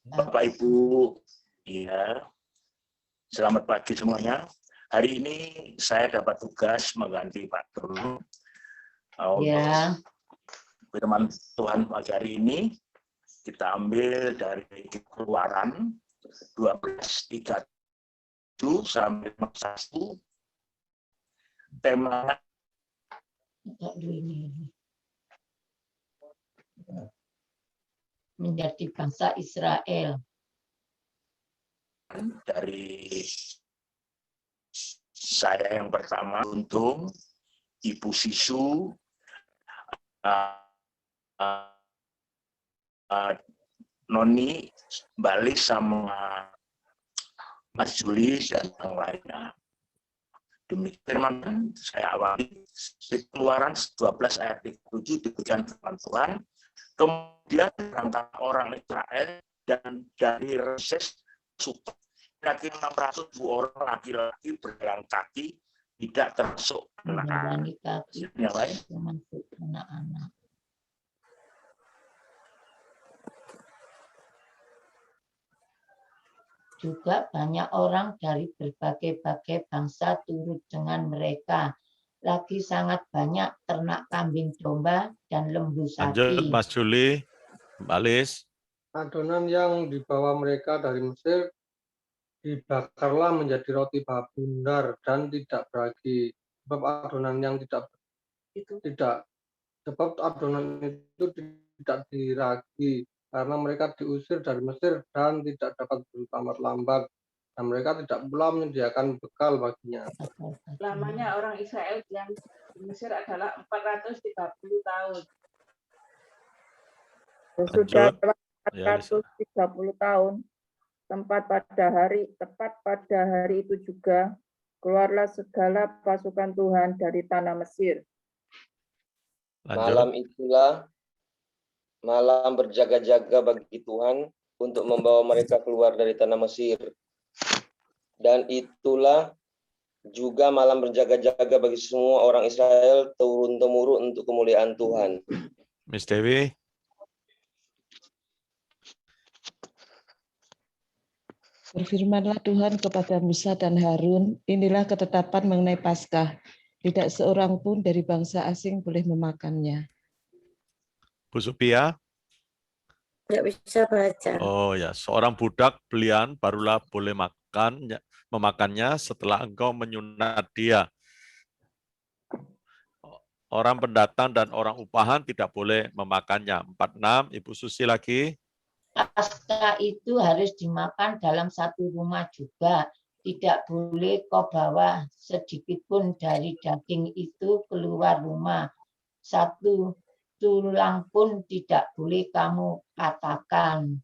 Bapak Ibu, ya, selamat pagi semuanya. Hari ini saya dapat tugas mengganti Pak Dono. Ya. Firman Tuhan pagi hari ini kita ambil dari Keluaran 12:37 sampai 1. Tema menjadi bangsa Israel. Dari saya yang pertama, Untung, Ibu Sisu, Noni, Mbak Lis, sama Mas Juli, dan yang lainnya. Demikian saya awali. Keluaran 12 ayat 37 diberikan firman Tuhan. Kemudian berangkat orang Israel dan dari Reses suku kira-kira 600 orang laki-laki berjalan kaki, tidak termasuk anak-anak. Yang lain termasuk anak-anak. Juga banyak orang dari berbagai-bagai bangsa turut dengan mereka. Lagi sangat banyak ternak kambing domba dan lembu sapi. Lanjut, Mas Juli, Mbak Lis. Adonan yang dibawa mereka dari Mesir dibakarlah menjadi roti bundar dan tidak beragi. Sebab adonan itu tidak diragi karena mereka diusir dari Mesir dan tidak dapat berlambat-lambat. Dan mereka tidak pula menyediakan bekal baginya. Lamanya orang Israel yang di Mesir adalah 430 tahun. Sesudah 430 tahun, tepat pada hari itu juga, keluarlah segala pasukan Tuhan dari tanah Mesir. Lanjut. Malam itulah malam berjaga-jaga bagi Tuhan untuk membawa mereka keluar dari tanah Mesir. Dan itulah juga malam berjaga-jaga bagi semua orang Israel turun-temurun untuk kemuliaan Tuhan. Miss Dewi. Berfirmanlah Tuhan kepada Musa dan Harun, inilah ketetapan mengenai Paskah. Tidak seorang pun dari bangsa asing boleh memakannya. Bu Supia. Tidak bisa baca. Oh ya, seorang budak belian barulah boleh memakannya setelah engkau menyunat dia. Orang pendatang dan orang upahan tidak boleh memakannya. 46, Ibu Susi lagi. Paskah itu harus dimakan dalam satu rumah juga. Tidak boleh kau bawa sedikit pun dari daging itu keluar rumah. Satu tulang pun tidak boleh kamu katakan.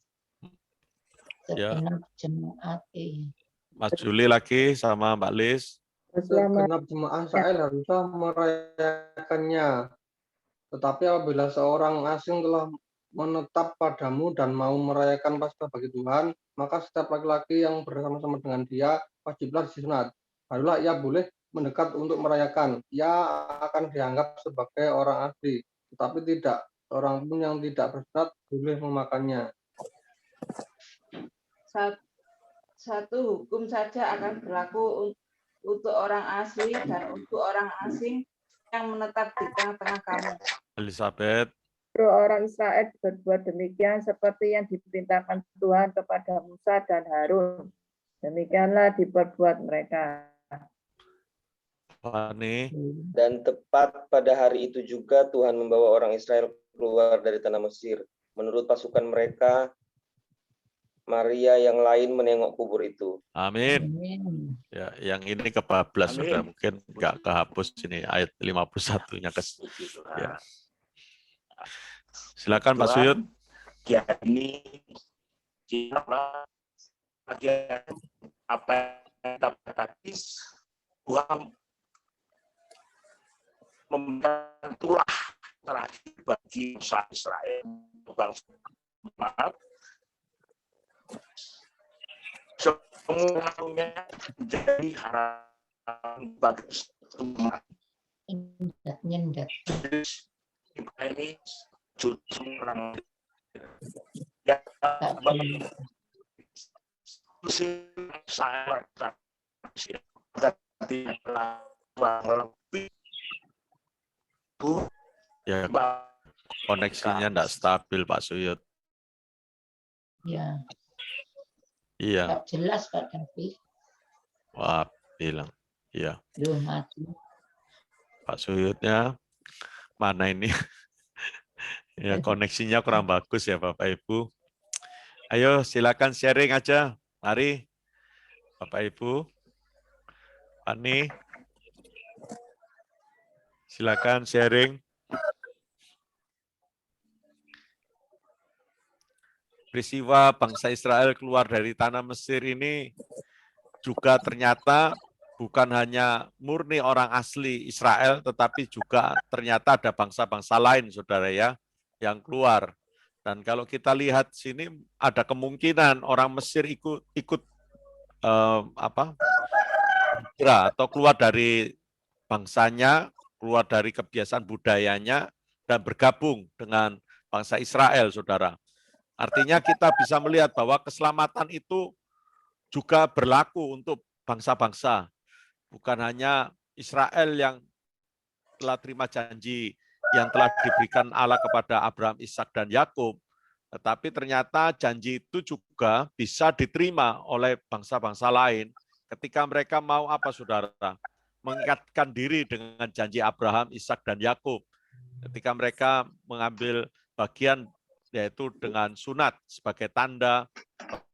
Segenap jemaat. Mas Juli lagi sama Mbak Lis. Segenap jemaah Israel haruslah merayakannya. Tetapi apabila seorang asing telah menetap padamu dan mau merayakan Paskah bagi Tuhan, maka setiap laki-laki yang bersama-sama dengan dia wajiblah disunat. Barulah ia boleh mendekat untuk merayakan. Ia akan dianggap sebagai orang asli, tetapi tidak seorang pun yang tidak bersunat boleh memakannya. Satu hukum saja akan berlaku untuk orang asli dan untuk orang asing yang menetap di tengah-tengah kamu. Elizabeth. Orang Israel berbuat demikian seperti yang diperintahkan Tuhan kepada Musa dan Harun. Demikianlah diperbuat mereka. Dan tepat pada hari itu juga Tuhan membawa orang Israel keluar dari tanah Mesir. Menurut pasukan mereka, Maria yang lain menengok kubur itu. Amin. Ya, yang ini kebablas sudah mungkin nggak kehapus ini ayat 51-nya ya. Silakan Pak Suyut. Ya, ini apa yang tadi Tuhan memberikan tulah terakhir bagi bangsa Israel, semuanya menjadi harapan bagi semua. Ini orang yang Ya, koneksinya enggak stabil, Pak Suyut. Ya, Iya. nggak jelas Pak David. Wah, bilang. Iya. Loh, mati. Pak Suyutnya mana ini? Ya, koneksinya kurang bagus ya Bapak Ibu. Ayo silakan sharing aja. Mari Bapak Ibu. Pani. Silakan sharing. Peristiwa bangsa Israel keluar dari tanah Mesir ini juga ternyata bukan hanya murni orang asli Israel, tetapi juga ternyata ada bangsa-bangsa lain, saudara ya, yang keluar. Dan kalau kita lihat sini ada kemungkinan orang Mesir ikut hijrah atau keluar dari bangsanya, keluar dari kebiasaan budayanya, dan bergabung dengan bangsa Israel, saudara. Artinya kita bisa melihat bahwa keselamatan itu juga berlaku untuk bangsa-bangsa. Bukan hanya Israel yang telah terima janji yang telah diberikan Allah kepada Abraham, Ishak, dan Yakub, tetapi ternyata janji itu juga bisa diterima oleh bangsa-bangsa lain ketika mereka mau apa, saudara? Mengikatkan diri dengan janji Abraham, Ishak, dan Yakub. Ketika mereka mengambil bagian yaitu dengan sunat sebagai tanda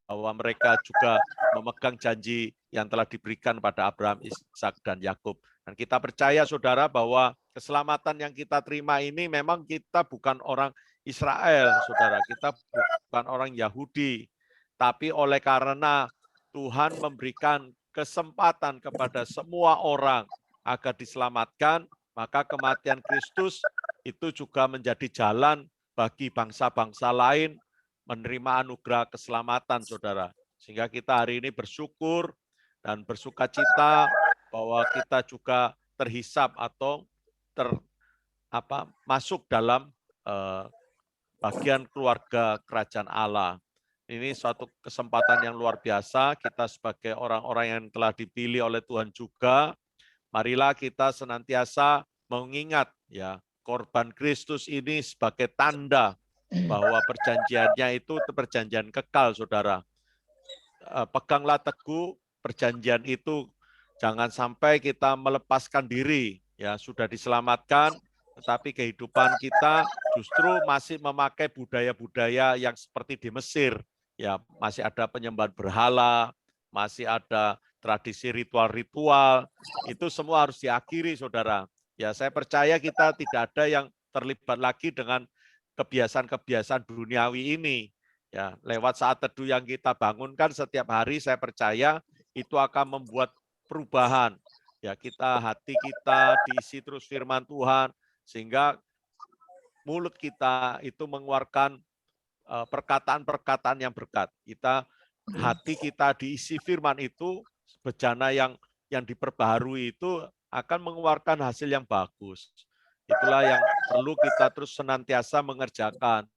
bahwa mereka juga memegang janji yang telah diberikan pada Abraham, Ishak, dan Yakub. Dan kita percaya, saudara, bahwa keselamatan yang kita terima ini memang kita bukan orang Israel, saudara. Kita bukan orang Yahudi. Tapi oleh karena Tuhan memberikan kesempatan kepada semua orang agar diselamatkan, maka kematian Kristus itu juga menjadi jalan bagi bangsa-bangsa lain menerima anugerah keselamatan, saudara. Sehingga kita hari ini bersyukur dan bersukacita bahwa kita juga terhisap atau masuk dalam bagian keluarga kerajaan Allah. Ini suatu kesempatan yang luar biasa. Kita sebagai orang-orang yang telah dipilih oleh Tuhan juga, marilah kita senantiasa mengingat ya korban Kristus ini sebagai tanda bahwa perjanjiannya itu perjanjian kekal, saudara. Peganglah teguh perjanjian itu, jangan sampai kita melepaskan diri, ya sudah diselamatkan, tetapi kehidupan kita justru masih memakai budaya-budaya yang seperti di Mesir, ya masih ada penyembahan berhala, masih ada tradisi ritual-ritual, itu semua harus diakhiri, saudara. Ya, saya percaya kita tidak ada yang terlibat lagi dengan kebiasaan-kebiasaan duniawi ini. Ya, lewat saat teduh yang kita bangunkan setiap hari, saya percaya itu akan membuat perubahan. Ya, hati kita diisi terus firman Tuhan, sehingga mulut kita itu mengeluarkan perkataan-perkataan yang berkat. Hati kita diisi firman itu, bejana yang diperbaharui itu akan mengeluarkan hasil yang bagus. Itulah yang perlu kita terus senantiasa mengerjakan.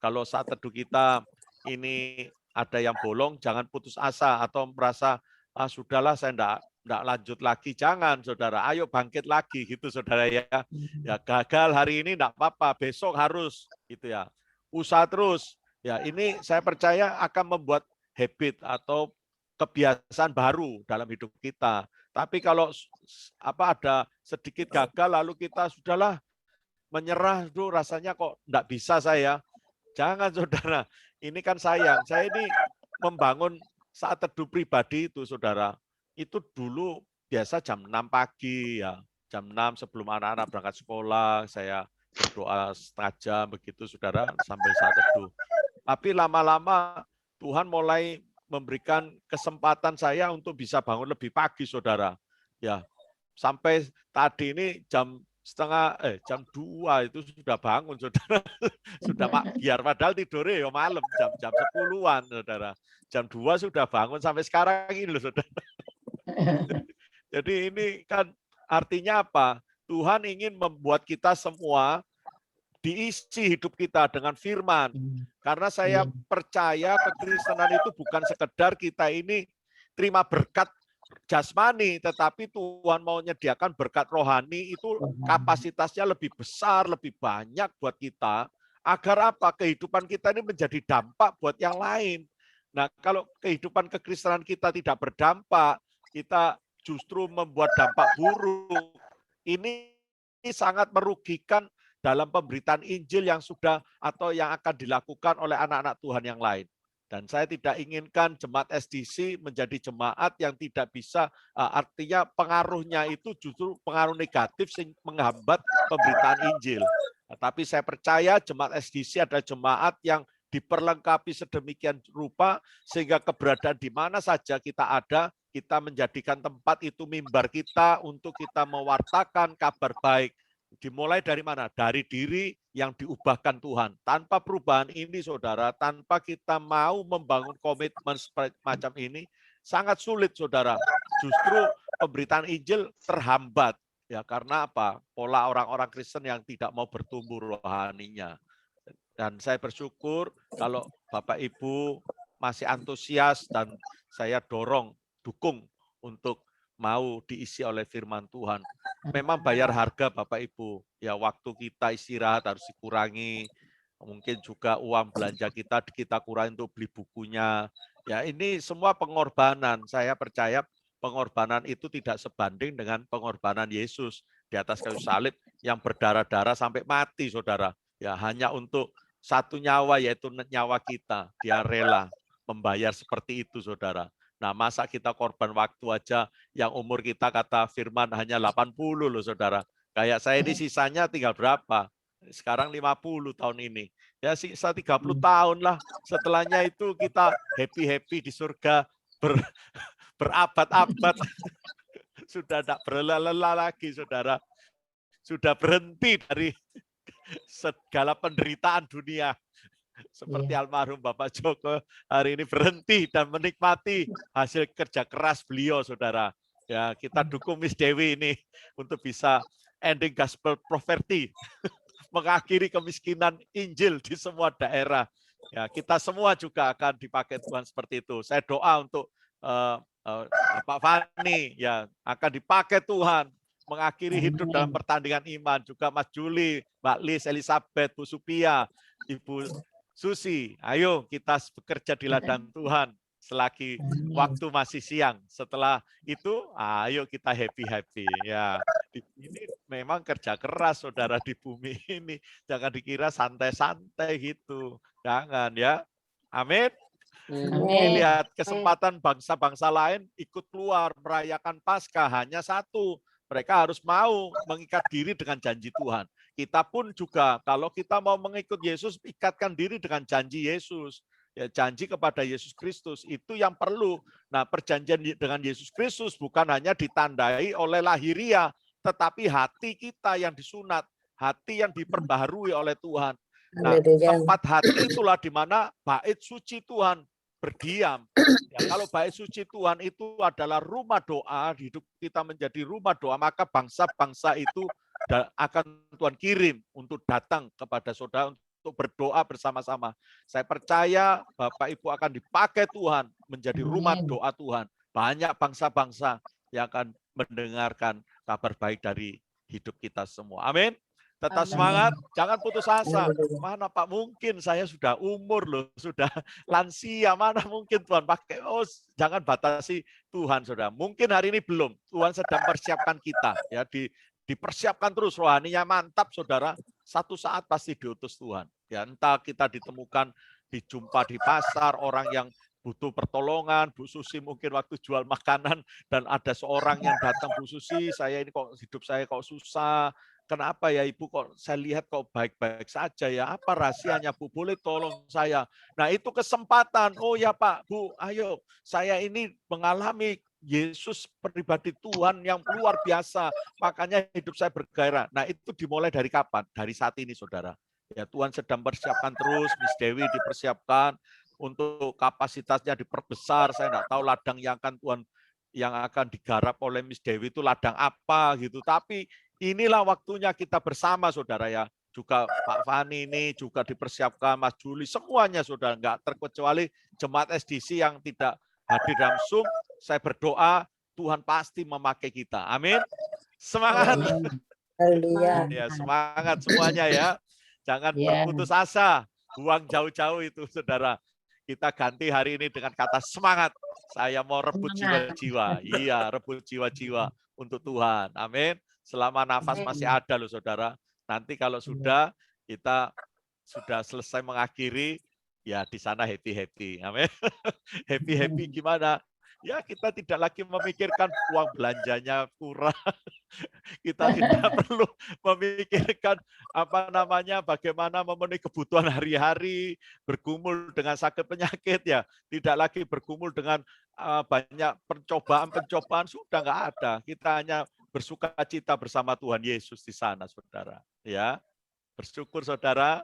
Kalau saat teduh kita ini ada yang bolong, jangan putus asa atau merasa, sudahlah saya enggak lanjut lagi. Jangan, saudara. Ayo bangkit lagi, gitu, saudara ya. Ya gagal hari ini enggak apa-apa, besok harus, gitu ya. Usaha terus. Ya, ini saya percaya akan membuat habit atau kebiasaan baru dalam hidup kita. Tapi kalau ada sedikit gagal lalu kita sudahlah menyerah, tuh rasanya kok enggak bisa saya. Jangan, saudara. Ini kan sayang. Saya ini membangun saat teduh pribadi itu, saudara. Itu dulu biasa jam 6 pagi ya. Jam 6 sebelum anak-anak berangkat sekolah, saya berdoa setengah jam begitu, saudara, sambil saat teduh. Tapi lama-lama Tuhan mulai memberikan kesempatan saya untuk bisa bangun lebih pagi, saudara. Ya, sampai tadi ini jam 2 itu sudah bangun, saudara. Sudah biar padahal tidurnya ya malam, jam 10-an, saudara. Jam 2 sudah bangun sampai sekarang ini loh, saudara. Jadi ini kan artinya apa? Tuhan ingin membuat kita semua diisi hidup kita dengan firman. Karena saya percaya kekristenan itu bukan sekedar kita ini terima berkat jasmani, tetapi Tuhan mau menyediakan berkat rohani itu kapasitasnya lebih besar, lebih banyak buat kita. Agar apa? Kehidupan kita ini menjadi dampak buat yang lain. Nah, kalau kehidupan kekristenan kita tidak berdampak, kita justru membuat dampak buruk. Ini sangat merugikan dalam pemberitaan Injil yang sudah atau yang akan dilakukan oleh anak-anak Tuhan yang lain. Dan saya tidak inginkan jemaat SDC menjadi jemaat yang tidak bisa, artinya pengaruhnya itu justru pengaruh negatif yang menghambat pemberitaan Injil. Tapi saya percaya jemaat SDC adalah jemaat yang diperlengkapi sedemikian rupa sehingga keberadaan di mana saja kita ada, kita menjadikan tempat itu mimbar kita untuk kita mewartakan kabar baik. Dimulai dari mana? Dari diri yang diubahkan Tuhan. Tanpa perubahan ini, saudara, tanpa kita mau membangun komitmen semacam ini, sangat sulit, saudara. Justru pemberitaan Injil terhambat. Ya, karena apa? Pola orang-orang Kristen yang tidak mau bertumbuh rohaninya. Dan saya bersyukur kalau Bapak Ibu masih antusias dan saya dukung untuk mau diisi oleh firman Tuhan. Memang bayar harga Bapak Ibu. Ya, waktu kita istirahat harus dikurangi. Mungkin juga uang belanja kita kurangi untuk beli bukunya. Ya, ini semua pengorbanan. Saya percaya pengorbanan itu tidak sebanding dengan pengorbanan Yesus di atas kayu salib yang berdarah-darah sampai mati, saudara. Ya, hanya untuk satu nyawa, yaitu nyawa kita. Dia rela membayar seperti itu, saudara. Nah, masa kita korban waktu aja yang umur kita kata firman hanya 80 loh, saudara. Kayak saya ini sisanya tinggal berapa? Sekarang 50 tahun ini. Ya, sisa 30 tahun lah. Setelahnya itu kita happy-happy di surga berabad-abad. Sudah tidak berlelah lagi, saudara. Sudah berhenti dari segala penderitaan dunia. Seperti almarhum Bapak Joko hari ini berhenti dan menikmati hasil kerja keras beliau, saudara. Ya, kita dukung Miss Dewi ini untuk bisa ending gospel poverty, mengakhiri kemiskinan Injil di semua daerah. Ya, kita semua juga akan dipakai Tuhan seperti itu. Saya doa untuk Pak Fani, ya, akan dipakai Tuhan mengakhiri hidup dalam pertandingan iman. Juga Mas Juli, Mbak Lis, Elizabeth, Bu Supia, Ibu Susi, ayo kita bekerja di ladang Tuhan selagi waktu masih siang. Setelah itu, ayo kita happy-happy. Ya, ini memang kerja keras, saudara, di bumi ini. Jangan dikira santai-santai gitu. Jangan, ya. Amin. Lihat kesempatan bangsa-bangsa lain ikut keluar merayakan Paskah hanya satu. Mereka harus mau mengikat diri dengan janji Tuhan. Kita pun juga, kalau kita mau mengikut Yesus, ikatkan diri dengan janji Yesus. Ya, janji kepada Yesus Kristus, itu yang perlu. Nah, perjanjian dengan Yesus Kristus bukan hanya ditandai oleh lahiriah, tetapi hati kita yang disunat, hati yang diperbaharui oleh Tuhan. Nah, tempat hati itulah di mana bait suci Tuhan berdiam. Ya, kalau bait suci Tuhan itu adalah rumah doa, hidup kita menjadi rumah doa, maka bangsa-bangsa itu akan Tuhan kirim untuk datang kepada saudara untuk berdoa bersama-sama. Saya percaya Bapak Ibu akan dipakai Tuhan menjadi rumah doa Tuhan. Banyak bangsa-bangsa yang akan mendengarkan kabar baik dari hidup kita semua. Amin. Tetap semangat, jangan putus asa. Mana Pak, mungkin saya sudah umur loh, sudah lansia, mana mungkin Tuhan pakai. Oh, jangan batasi Tuhan, saudara. Mungkin hari ini belum, Tuhan sedang persiapkan kita. Ya, dipersiapkan terus, rohaninya mantap, saudara. Satu saat pasti diutus Tuhan. Ya, entah kita ditemukan, dijumpa di pasar, orang yang butuh pertolongan, Bu Susi mungkin waktu jual makanan, dan ada seorang yang datang, Bu Susi, saya ini kok hidup saya kok susah. Kenapa ya Ibu, kok saya lihat kok baik-baik saja ya, apa rahasianya Bu, boleh tolong saya. Nah, itu kesempatan. Oh ya Pak, Bu, ayo, saya ini mengalami Yesus pribadi Tuhan yang luar biasa, makanya hidup saya bergairah. Nah, itu dimulai dari kapan? Dari saat ini, saudara. Ya, Tuhan sedang persiapkan terus, Miss Dewi dipersiapkan untuk kapasitasnya diperbesar. Saya enggak tahu ladang yang akan digarap oleh Miss Dewi itu ladang apa gitu, tapi inilah waktunya kita bersama, saudara ya. juga Pak Fani ini juga dipersiapkan, Mas Juli, semuanya sudah nggak terkecuali jemaat SDC yang tidak hadir dalam Zoom. Saya berdoa Tuhan pasti memakai kita. Amin. Semangat. Haleluya. Ya, semangat semuanya ya. Jangan berputus asa. Buang jauh-jauh itu, saudara. Kita ganti hari ini dengan kata semangat. Saya mau rebut jiwa-jiwa. Iya, rebut jiwa-jiwa untuk Tuhan. Amin. Selama nafas masih ada loh, saudara. Nanti kalau sudah, kita sudah selesai mengakhiri, ya di sana happy-happy. Amin. Happy-happy gimana? Ya, kita tidak lagi memikirkan uang belanjanya kurang. Kita tidak perlu memikirkan bagaimana memenuhi kebutuhan hari-hari, bergumul dengan sakit penyakit ya, tidak lagi bergumul dengan banyak pencobaan, sudah nggak ada. Kita hanya bersukacita bersama Tuhan Yesus di sana, saudara. Ya, bersyukur saudara.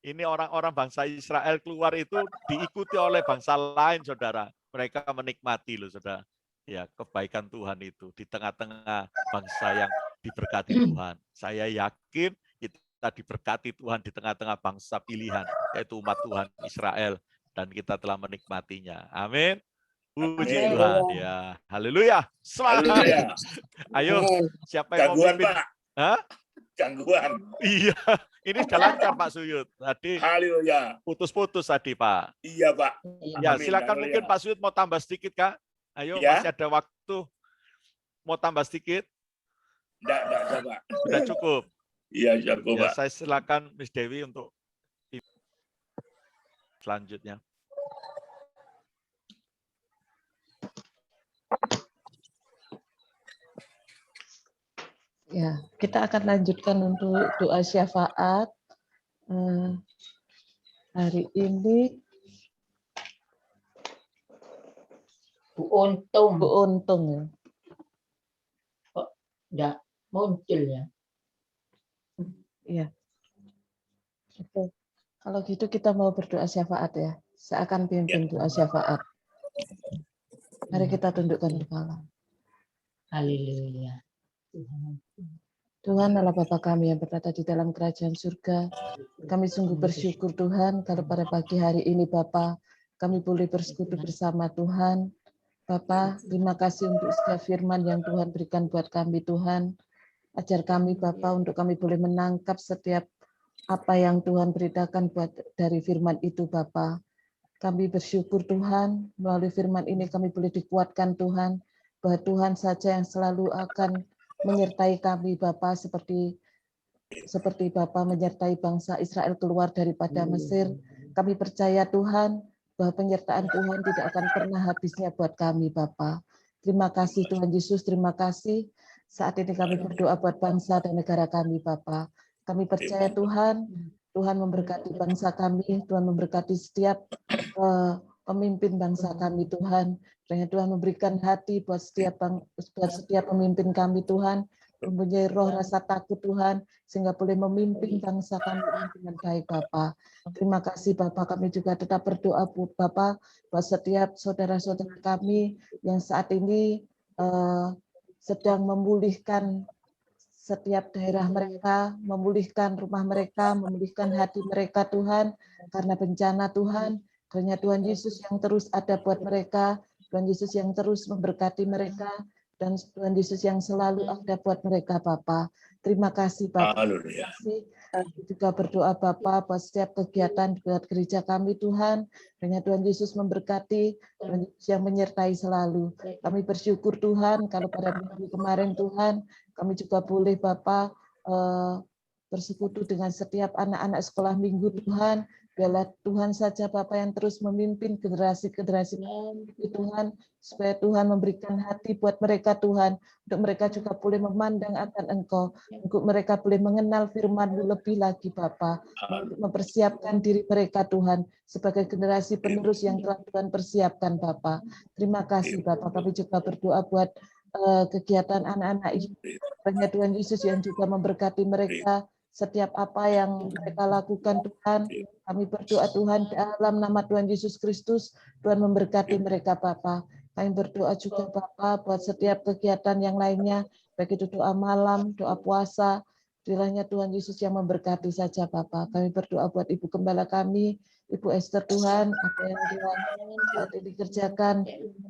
Ini orang-orang bangsa Israel keluar itu diikuti oleh bangsa lain, saudara. Mereka menikmati loh, saudara. Ya, kebaikan Tuhan itu di tengah-tengah bangsa yang diberkati Tuhan. Saya yakin kita diberkati Tuhan di tengah-tengah bangsa pilihan, yaitu umat Tuhan Israel, dan kita telah menikmatinya. Amin. Puji Tuhan. Ya, haleluya. Semangat. Ayo, siapa yang mau memimpin? Pak. Hah? Gangguan. Iya, ini sudah lancar Pak Suyut. Tadi Haleluya. Putus-putus tadi Pak. Iya Pak. Ya, Amin. silakan. Haleluya. Mungkin Pak Suyut mau tambah sedikit Kak. Ayo, Ya. masih ada waktu. Mau tambah sedikit? Enggak, Pak. Sudah cukup. Iya, cukup Ya, Pak. saya silakan Miss Dewi untuk selanjutnya. Ya, kita akan lanjutkan untuk doa syafaat. Hari ini Bu Untung. Bu Untung ya. Kok enggak muncul ya? Iya. Oke. Kalau gitu kita mau berdoa syafaat ya. Saya akan pimpin doa syafaat. Mari kita tundukkan kepala. Haleluya. Tuhan Allah Bapa kami yang berada di dalam kerajaan surga, kami sungguh bersyukur Tuhan kalau pada pagi hari ini Bapa kami boleh bersekutu bersama Tuhan. Bapa, terima kasih untuk setiap firman yang Tuhan berikan buat kami Tuhan. Ajar kami Bapa untuk kami boleh menangkap setiap apa yang Tuhan beritakan buat dari firman itu Bapa. Kami bersyukur Tuhan, melalui firman ini kami boleh dikuatkan Tuhan, bahwa Tuhan saja yang selalu akan menyertai kami Bapa, seperti Bapa menyertai bangsa Israel keluar daripada Mesir. Kami percaya Tuhan bahwa penyertaan Tuhan tidak akan pernah habisnya buat kami Bapa. Terima kasih Tuhan Yesus, terima kasih. Saat ini kami berdoa buat bangsa dan negara kami Bapa. Kami percaya Tuhan memberkati bangsa kami, Tuhan memberkati setiap pemimpin bangsa kami Tuhan. Dan Tuhan memberikan hati buat setiap pemimpin kami Tuhan, mempunyai roh rasa takut Tuhan, sehingga boleh memimpin bangsa kami dengan baik Bapa. Terima kasih Bapa, kami juga tetap berdoa Bapa buat setiap saudara-saudara kami yang saat ini sedang memulihkan setiap daerah mereka, memulihkan rumah mereka, memulihkan hati mereka Tuhan, karena bencana Tuhan. Kiranya Tuhan Yesus yang terus ada buat mereka, Tuhan Yesus yang terus memberkati mereka, dan Tuhan Yesus yang selalu ada buat mereka Bapa. Terima kasih Bapa. Terima kasih. Juga berdoa Bapa buat setiap kegiatan buat gereja kami Tuhan. Kiranya Tuhan Yesus memberkati, Tuhan Yesus yang menyertai selalu. Kami bersyukur Tuhan kalau pada minggu kemarin Tuhan, kami juga boleh Bapa bersekutu dengan setiap anak-anak sekolah minggu Tuhan. Biarlah Tuhan saja Bapa yang terus memimpin generasi-generasi Tuhan, supaya Tuhan memberikan hati buat mereka Tuhan, untuk mereka juga boleh memandang akan Engkau, untuk mereka boleh mengenal firman-Mu lebih lagi Bapa, untuk mempersiapkan diri mereka Tuhan sebagai generasi penerus yang telah Tuhan persiapkan Bapa. Terima kasih Bapa. Kami juga berdoa buat kegiatan anak-anak ini, kiranya Tuhan Yesus yang juga memberkati mereka setiap apa yang mereka lakukan Tuhan. Kami berdoa Tuhan dalam nama Tuhan Yesus Kristus, Tuhan memberkati mereka Bapa. Kami berdoa juga Bapa buat setiap kegiatan yang lainnya, baik itu doa malam, doa puasa, Kiranya Tuhan Yesus yang memberkati saja Bapa. Kami berdoa buat Ibu Gembala kami, Ibu Esther Tuhan, apa yang dia saat ini dikerjakan,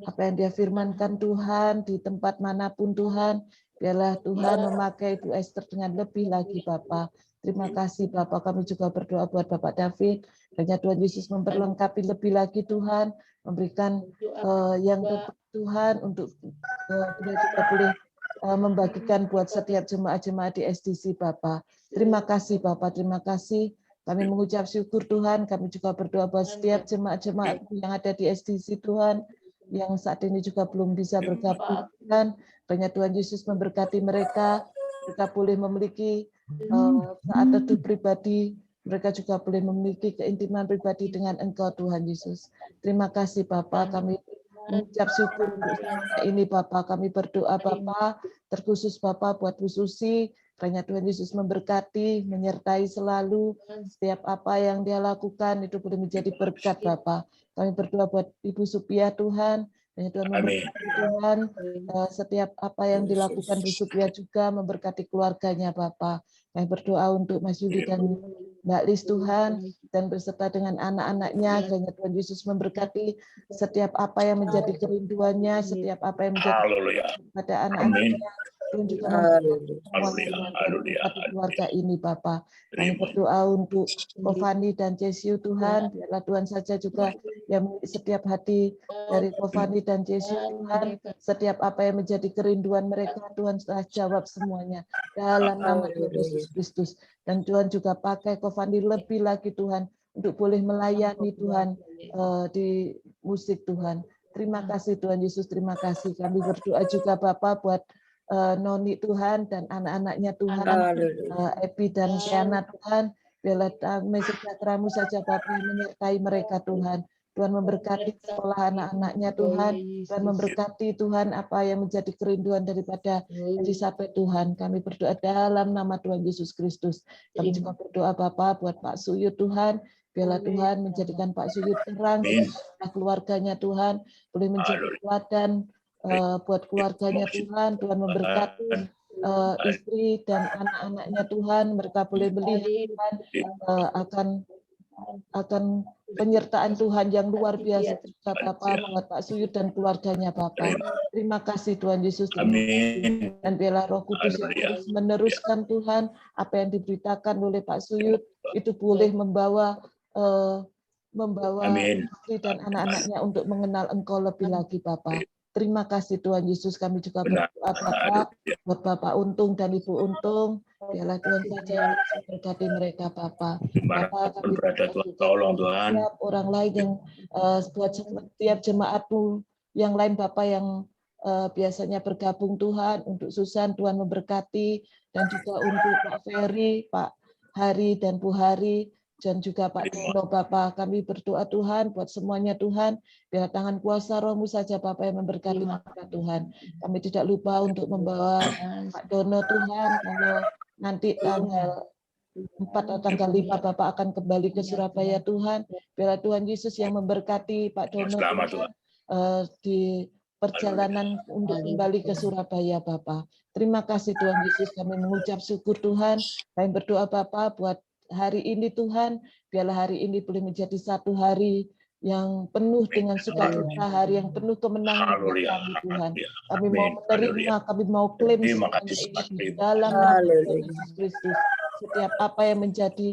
apa yang dia firmankan Tuhan, di tempat manapun Tuhan, biarlah Tuhan memakai Ibu Esther dengan lebih lagi Bapa. Terima kasih Bapak. Kami juga berdoa buat Bapak David. Kiranya Tuhan Yesus memperlengkapi lebih lagi Tuhan, memberikan yang terbaik Tuhan untuk beliau juga boleh membagikan buat setiap jemaat-jemaat di SDC Bapak. Terima kasih Bapak, terima kasih. Kami mengucap syukur Tuhan, kami juga berdoa buat setiap jemaat-jemaat yang ada di SDC Tuhan, yang saat ini juga belum bisa bergabung Tuhan. Banyak Tuhan Yesus memberkati mereka, mereka boleh memiliki saat teduh pribadi, mereka juga boleh memiliki keintiman pribadi dengan Engkau Tuhan Yesus. Terima kasih Bapak, kami mengucap syukur untuk ini Bapak, kami berdoa Bapak, terkhusus Bapak buat Bu Susi, kiranya Tuhan Yesus memberkati, menyertai selalu setiap apa yang dia lakukan itu boleh menjadi berkat Bapak. Kami berdoa buat Ibu Supia Tuhan, kiranya Tuhan memberkati Tuhan, setiap apa yang dilakukan Bu Supia juga memberkati keluarganya Bapak. Kami berdoa untuk Mas Yuli dan Mbak Lis Tuhan, dan berserta dengan anak-anaknya, kiranya Tuhan Yesus memberkati setiap apa yang menjadi kerinduannya, setiap apa yang menjadi pada anak-anaknya, Tuhan juga memberkati keluarga ini Bapak. Kami berdoa untuk Kofani dan Jesiu Tuhan, biarlah Tuhan saja juga yang setiap hati dari Kofani dan Jesiu Tuhan, setiap apa yang menjadi kerinduan mereka, Tuhan telah jawab semuanya dalam nama Tuhan Yesus Kristus. Dan Tuhan juga pakai Kofani lebih lagi Tuhan, untuk boleh melayani Tuhan di musik Tuhan. Terima kasih Tuhan Yesus, terima kasih. Kami berdoa juga Bapak buat Noni Tuhan dan anak-anaknya Tuhan, Epi dan Kiana Tuhan, biarlah damai sejahtera-Mu saja Bapak yang menyertai mereka Tuhan. Tuhan memberkati sekolah anak-anaknya Tuhan, Tuhan memberkati Tuhan apa yang menjadi kerinduan daripada Elizabeth Tuhan. Kami berdoa dalam nama Tuhan Yesus Kristus. Kami juga berdoa Bapak buat Pak Suyut Tuhan, biarlah Tuhan menjadikan Pak Suyut terang, keluarganya Tuhan, boleh menjadi teladan buat keluarganya Tuhan. Tuhan memberkati istri dan anak-anaknya Tuhan, mereka boleh melihat Tuhan akan penyertaan Tuhan yang luar biasa juga Bapak buat Pak Suyut dan keluarganya Bapak. Terima kasih Tuhan Yesus. Dan biarlah Roh Kudus yang terus meneruskan Tuhan apa yang diberitakan oleh Pak Suyut itu boleh membawa istri dan anak-anaknya untuk mengenal Engkau lebih lagi Bapak. Terima kasih Tuhan Yesus. Kami juga berdoa Bapak buat Bapak Untung dan Ibu Untung. Biarlah Tuhan saja yang memberkati mereka Bapak. Bapak kami berdoa juga setiap orang lain yang buat setiap jemaat-Mu yang lain Bapak yang biasanya bergabung Tuhan, untuk Susan Tuhan memberkati, dan juga untuk Pak Ferry, Pak Hari dan Bu Hari, dan juga Pak Dono Bapak. Kami berdoa Tuhan buat semuanya Tuhan, biar tangan kuasa Roh-Mu saja Bapak yang memberkati mereka Tuhan. Kami tidak lupa untuk membawa Pak Dono Tuhan, kalau nanti tanggal 4 atau tanggal 5 Bapak akan kembali ke Surabaya Tuhan. Biarlah Tuhan Yesus yang memberkati Pak Dono Tuhan, di perjalanan untuk kembali ke Surabaya Bapak. Terima kasih Tuhan Yesus, kami mengucap syukur Tuhan. Kami berdoa Bapak buat hari ini Tuhan, biarlah hari ini boleh menjadi satu hari yang penuh dengan sukacita, hari yang penuh kemenangan buat kami Tuhan. Kami mau menerima, kami mau klaim semuanya ini di dalam nama Tuhan Yesus Kristus. Setiap apa yang menjadi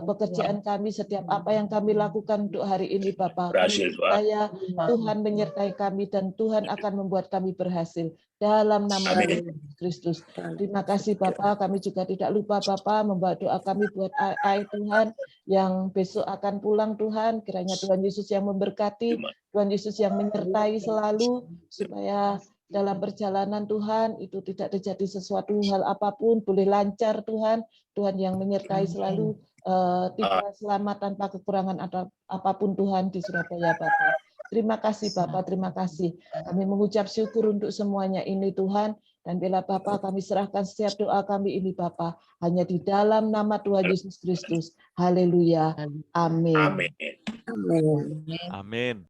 pekerjaan kami, setiap apa yang kami lakukan untuk hari ini Bapak, kami percaya Tuhan menyertai kami dan Tuhan akan membuat kami berhasil dalam nama Tuhan Yesus Kristus. Terima kasih Bapak. Kami juga tidak lupa Bapak membawa doa kami buat Ai Tuhan yang besok akan pulang Tuhan. Kiranya Tuhan Yesus yang memberkati, Tuhan Yesus yang menyertai selalu, supaya dalam perjalanan Tuhan itu tidak terjadi sesuatu hal apapun, boleh lancar Tuhan. Tuhan yang menyertai selalu, tiba selamat tanpa kekurangan atau apapun Tuhan di Surabaya Bapak. Terima kasih Bapak, terima kasih. Kami mengucap syukur untuk semuanya ini Tuhan. Dan bila Bapak kami serahkan setiap doa kami ini Bapak, hanya di dalam nama Tuhan Yesus Kristus. Haleluya. Amin. Amin.